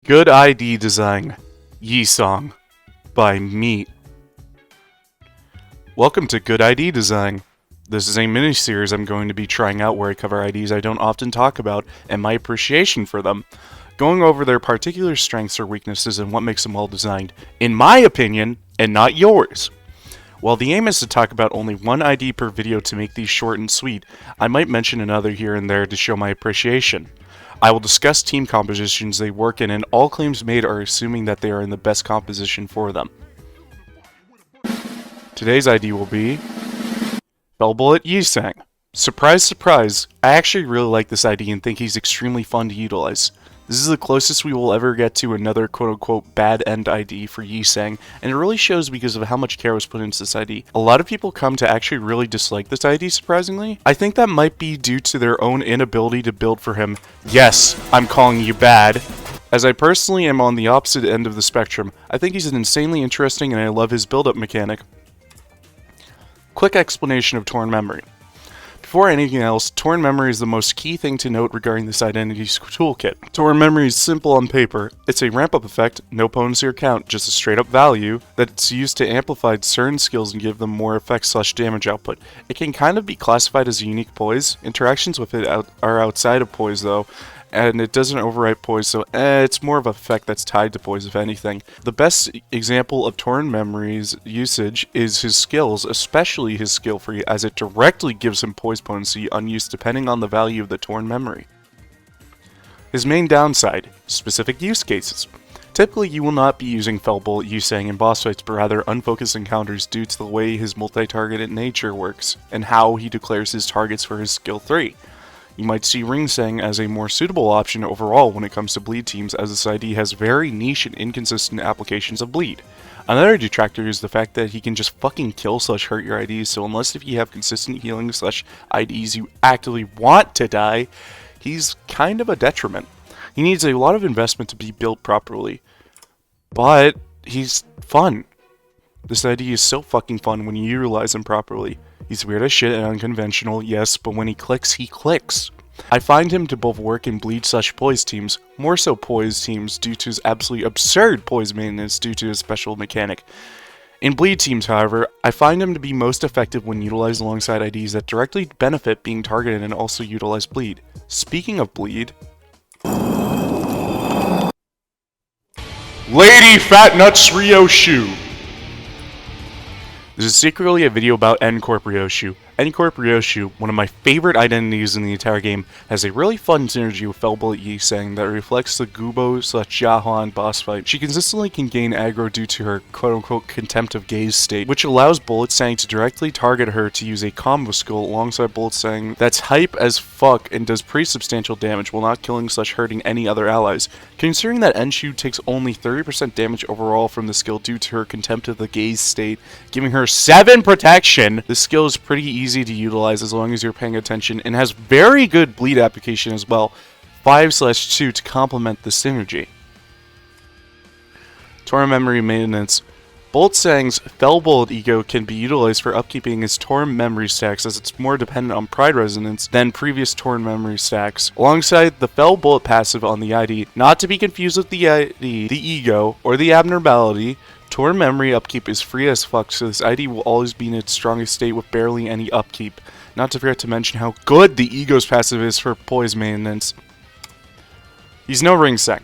Good ID Design, Yi Sang, by me. Welcome to Good ID Design. This is a mini-series I'm going to be trying out where I cover IDs I don't often talk about and my appreciation for them, going over their particular strengths or weaknesses and what makes them well designed, in my opinion, and not yours. While the aim is to talk about only one ID per video to make these short and sweet, I might mention another here and there to show my appreciation. I will discuss team compositions they work in, and all claims made are assuming that they are in the best composition for them. Today's ID will be Fellbullet Yi Sang. Surprise, surprise, I actually really like this ID and think he's extremely fun to utilize. This is the closest we will ever get to another quote-unquote bad end ID for Yi Sang, and it really shows because of how much care was put into this ID. A lot of people come to actually really dislike this ID, surprisingly. I think that might be due to their own inability to build for him. Yes, I'm calling you bad. As I personally am on the opposite end of the spectrum, I think he's an insanely interesting and I love his build-up mechanic. Quick explanation of Torn Memory. Before anything else, Torn Memory is the most key thing to note regarding this identity's toolkit. Torn Memory is simple on paper. It's a ramp-up effect, no potency or count, just a straight-up value that's used to amplify certain skills and give them more effect/damage output. It can kind of be classified as a unique poise. Interactions with it are outside of poise though, and it doesn't overwrite poise, so it's more of an effect that's tied to poise if anything. The best example of Torn Memory's usage is his skills, especially his skill free, as it directly gives him poise potency unused depending on the value of the Torn Memory. His main downside, specific use cases. Typically you will not be using Fellbullet Yi Sang in boss fights, but rather unfocused encounters due to the way his multi-targeted nature works, and how he declares his targets for his skill 3. You might see ringsang as a more suitable option overall when it comes to bleed teams, as this ID has very niche and inconsistent applications of bleed. Another detractor is the fact that he can just fucking kill/hurt your IDs, so unless if you have consistent healing/IDs you actively want to die, he's kind of a detriment. He needs a lot of investment to be built properly, but he's fun. This ID is so fucking fun when you utilize him properly. He's weird as shit and unconventional, yes, but when he clicks, he clicks. I find him to both work in bleed/poise teams, more so poise teams due to his absolutely absurd poise maintenance due to his special mechanic. In bleed teams, however, I find him to be most effective when utilized alongside IDs that directly benefit being targeted and also utilize bleed. Speaking of bleed, Lady Fat Nuts Ryoshu. This is secretly a video about Corp Ryoshu. Corp Ryoshu, one of my favorite identities in the entire game, has a really fun synergy with Fellbullet Yi Sang that reflects the Gubo/Jahan boss fight. She consistently can gain aggro due to her quote-unquote contempt of gaze state, which allows Bullet Sang to directly target her to use a combo skill alongside Bullet Sang that's hype as fuck and does pretty substantial damage while not killing/hurting any other allies. Considering that Enshu takes only 30% damage overall from the skill due to her contempt of the gaze state, giving her 7 protection, the skill is pretty easy to utilize as long as you're paying attention, and has very good bleed application as well, 5/2 to complement the synergy. Torn Memory maintenance. Bullet Sang's Fellbullet ego can be utilized for upkeeping his Torn Memory stacks, as it's more dependent on Pride Resonance than previous Torn Memory stacks. Alongside the Fellbullet passive on the ID, not to be confused with the ID, the ego, or the abnormality, Torn Memory upkeep is free as fuck, so this ID will always be in its strongest state with barely any upkeep. Not to forget to mention how good the ego's passive is for poise maintenance. He's no ringsang.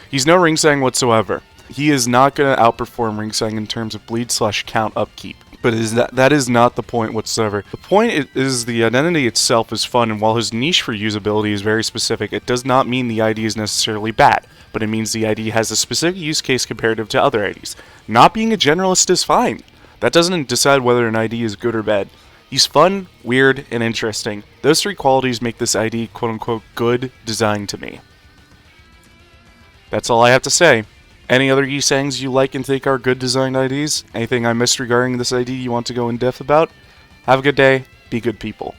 He's no ringsang whatsoever. He is not going to outperform ringsang in terms of bleed/count upkeep. But that is not the point whatsoever. The point is the identity itself is fun, and while his niche for usability is very specific, it does not mean the ID is necessarily bad, but it means the ID has a specific use case comparative to other IDs. Not being a generalist is fine. That doesn't decide whether an ID is good or bad. He's fun, weird, and interesting. Those 3 qualities make this ID quote-unquote good design to me. That's all I have to say. Any other Yi Sangs you like and think are good designed IDs? Anything I missed regarding this ID you want to go in depth about? Have a good day. Be good people.